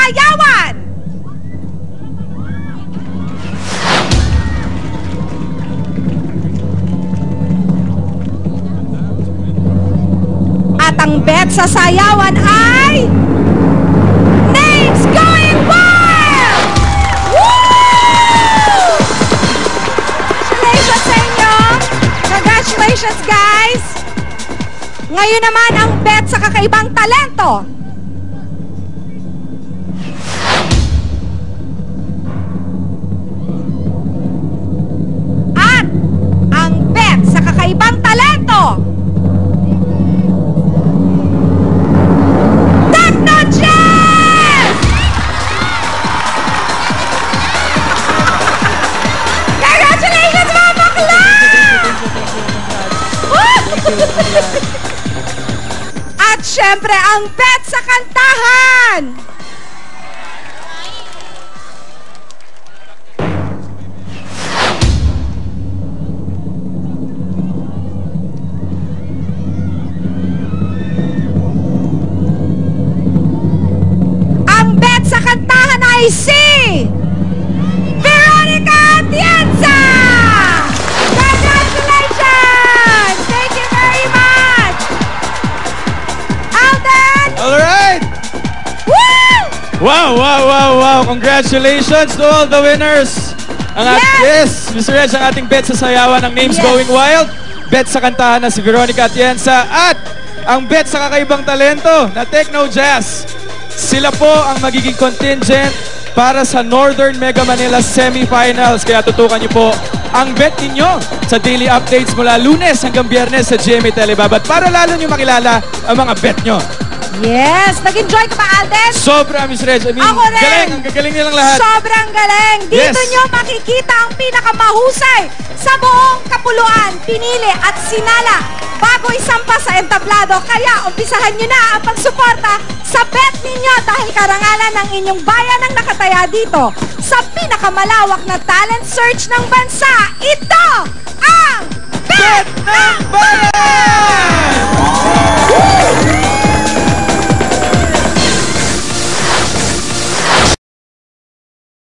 sayawan! At ang bet sa sayawan ay Names Going Wild! Woo! Congratulations sa inyo! Congratulations, guys! Ngayon naman ang bet sa kakaibang talento. At ang bet sa kakaibang talento. Techno Jazz! Congratulations, mga bakla! At syempre, ang bet sa kantahan! Ang bet sa kantahan ay si Veronica Atienza! Congratulations! Thank you very much! Alden! Alright! Woo! Wow! Congratulations to all the winners! Yes, Mr. Reg, ang ating bet sa sayawan ng Names Going Wild, bet sa kantahan na si Veronica Atienza, at ang bet sa kakaibang talento na Techno Jazz. Sila po ang magiging contingent para sa Northern Mega Manila Semifinals. Kaya tutukan niyo po ang bet ninyo sa daily updates mula Lunes hanggang Biyernes sa GMA Telebabat para lalo niyo makilala ang mga bet nyo. Yes! Nag-enjoy ka ba, Alden? Sobra, Miss Reg. I mean, Ako rin. galing. Ang gagaling nilang lahat. Sobrang galing. Dito Yes. nyo makikita ang pinakamahusay sa buong kapuluan. Pinili at sinala bago isampa sa entablado. Kaya umpisahan nyo na ang pagsuporta sa bet ninyo dahil karangalan ng inyong bayan ang nakataya dito sa pinakamalawak na talent search ng bansa. Ito ang Bet ng Bayan!